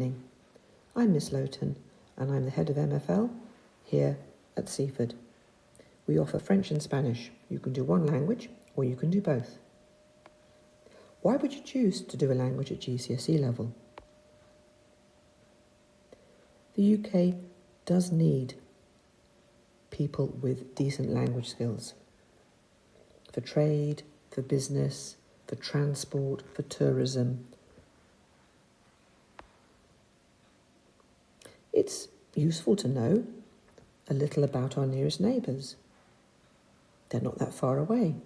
I'm Miss Lowton and I'm the head of MFL here at Seaford. We offer French and Spanish. You can do one language or you can do both. Why would you choose to do a language at GCSE level? The UK does need people with decent language skills for trade, for business, for transport, for tourism. It's useful to know a little about our nearest neighbours. They're not that far away.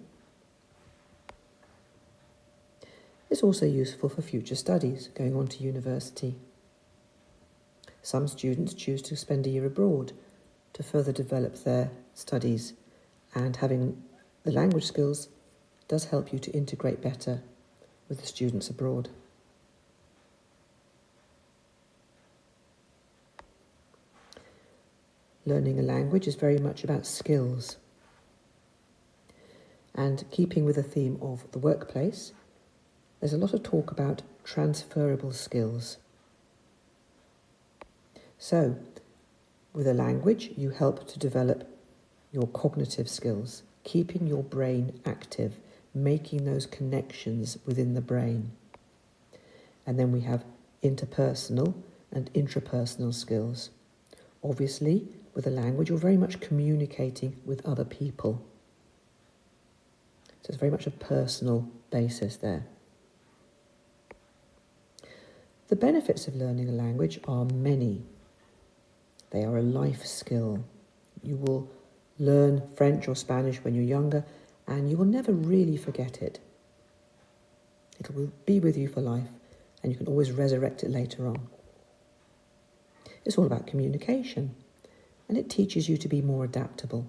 It's also useful for future studies, going on to university. Some students choose to spend a year abroad to further develop their studies, and having the language skills does help you to integrate better with the students abroad. Learning a language is very much about skills. And keeping with the theme of the workplace, there's a lot of talk about transferable skills. So, with a language, you help to develop your cognitive skills, keeping your brain active, making those connections within the brain. And then we have interpersonal and intrapersonal skills. Obviously, with a language, you're very much communicating with other people. So it's very much a personal basis there. The benefits of learning a language are many. They are a life skill. You will learn French or Spanish when you're younger, and you will never really forget it. It will be with you for life, and you can always resurrect it later on. It's all about communication, and it teaches you to be more adaptable.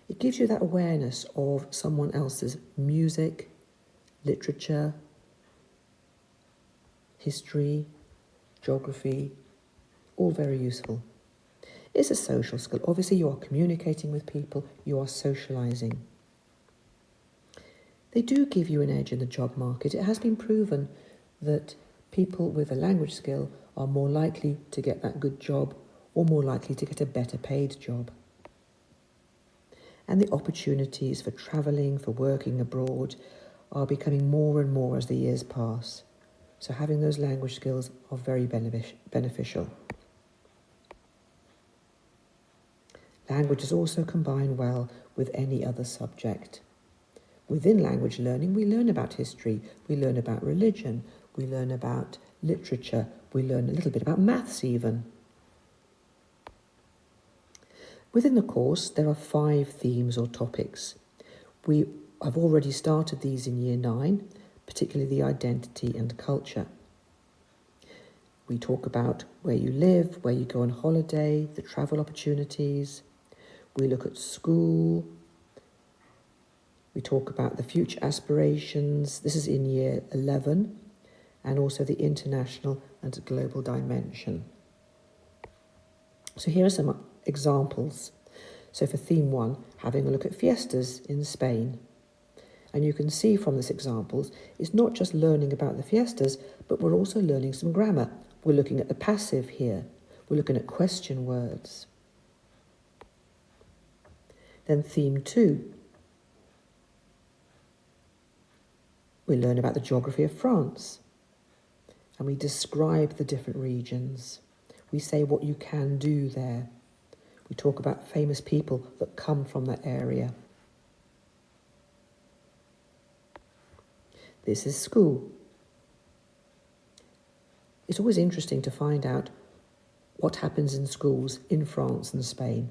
It gives you that awareness of someone else's music, literature, history, geography, all very useful. It's a social skill. Obviously, you are communicating with people, you are socialising. They do give you an edge in the job market. It has been proven that people with a language skill are more likely to get that good job or more likely to get a better paid job. And the opportunities for travelling, for working abroad are becoming more and more as the years pass. So having those language skills are very beneficial. Languages also combine well with any other subject. Within language learning, we learn about history, we learn about religion, we learn about literature, we learn a little bit about maths even. Within the course, there are 5 themes or topics. We have already started these in Year 9, particularly the identity and culture. We talk about where you live, where you go on holiday, the travel opportunities. We look at school. We talk about the future aspirations. This is in Year 11, and also the international and global dimension. So here are some examples. So for theme 1, having a look at fiestas in Spain. And you can see from this examples, it's not just learning about the fiestas, but we're also learning some grammar. We're looking at the passive here. We're looking at question words. Then theme 2. We learn about the geography of France. And we describe the different regions. We say what you can do there. We talk about famous people that come from that area. This is school. It's always interesting to find out what happens in schools in France and Spain.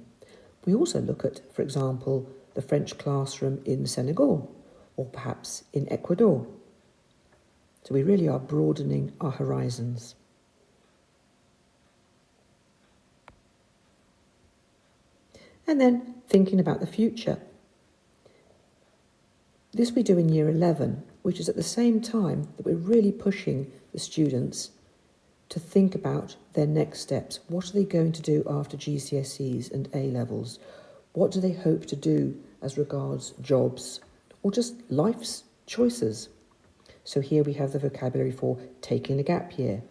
We also look at, for example, the French classroom in Senegal, or perhaps in Ecuador. So we really are broadening our horizons. And then thinking about the future. This we do in Year 11, which is at the same time that we're really pushing the students to think about their next steps. What are they going to do after GCSEs and A-levels? What do they hope to do as regards jobs or just life's choices? So here we have the vocabulary for taking a gap year,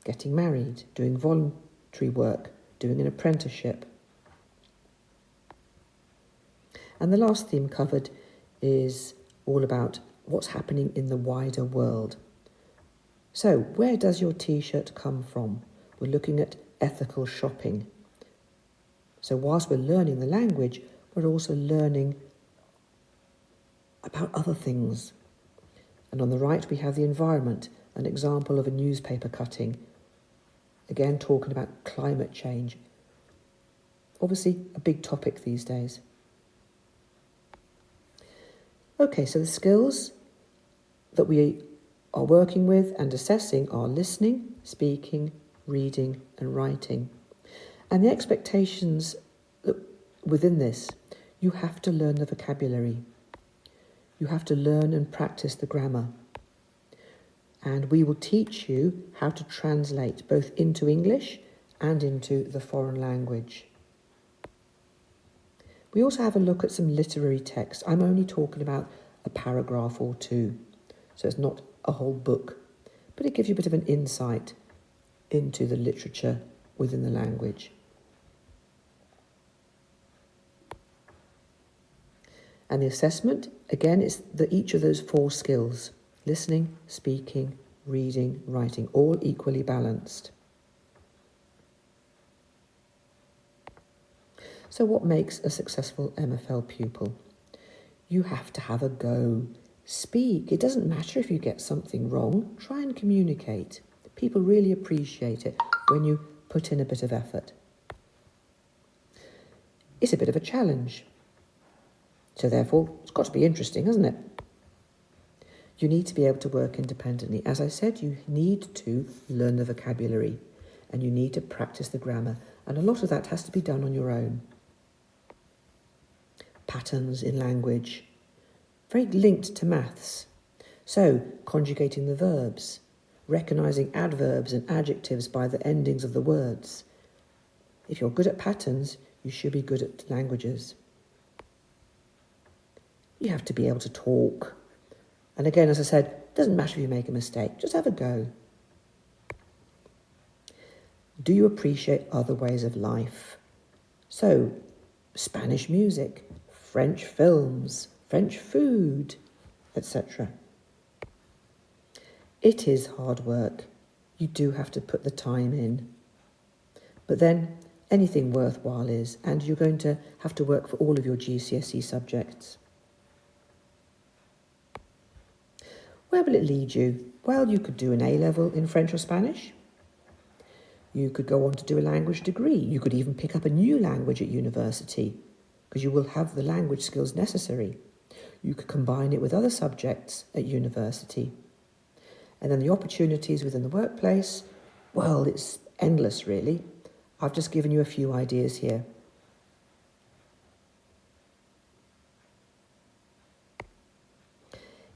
getting married, doing voluntary work, doing an apprenticeship. And the last theme covered is all about what's happening in the wider world. So, where does your t-shirt come from? We're looking at ethical shopping. So whilst we're learning the language, we're also learning about other things. And on the right, we have the environment, an example of a newspaper cutting. Again, talking about climate change. Obviously, a big topic these days. Okay, so the skills that we are working with and assessing are listening, speaking, reading and writing. And the expectations within this, you have to learn the vocabulary. You have to learn and practice the grammar. And we will teach you how to translate both into English and into the foreign language. We also have a look at some literary text. I'm only talking about a paragraph or two, so it's not a whole book, but it gives you a bit of an insight into the literature within the language. And the assessment, again, is each of those 4 skills: listening, speaking, reading, writing, all equally balanced. So what makes a successful MFL pupil? You have to have a go. Speak. It doesn't matter if you get something wrong. Try and communicate. People really appreciate it when you put in a bit of effort. It's a bit of a challenge. So therefore, it's got to be interesting, hasn't it? You need to be able to work independently. As I said, you need to learn the vocabulary and you need to practice the grammar. And a lot of that has to be done on your own. Patterns in language, very linked to maths. So, conjugating the verbs, recognising adverbs and adjectives by the endings of the words. If you're good at patterns, you should be good at languages. You have to be able to talk. And again, as I said, it doesn't matter if you make a mistake, just have a go. Do you appreciate other ways of life? So, Spanish music, French films, French food, etc. It is hard work. You do have to put the time in. But then anything worthwhile is, and you're going to have to work for all of your GCSE subjects. Where will it lead you? Well, you could do an A-level in French or Spanish. You could go on to do a language degree. You could even pick up a new language at university because you will have the language skills necessary. You could combine it with other subjects at university. And then the opportunities within the workplace, well, it's endless really. I've just given you a few ideas here.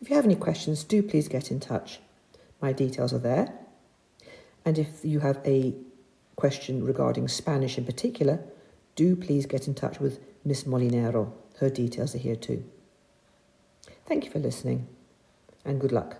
If you have any questions, do please get in touch. My details are there. And if you have a question regarding Spanish in particular, do please get in touch with Miss Molinero. Her details are here too. Thank you for listening and good luck.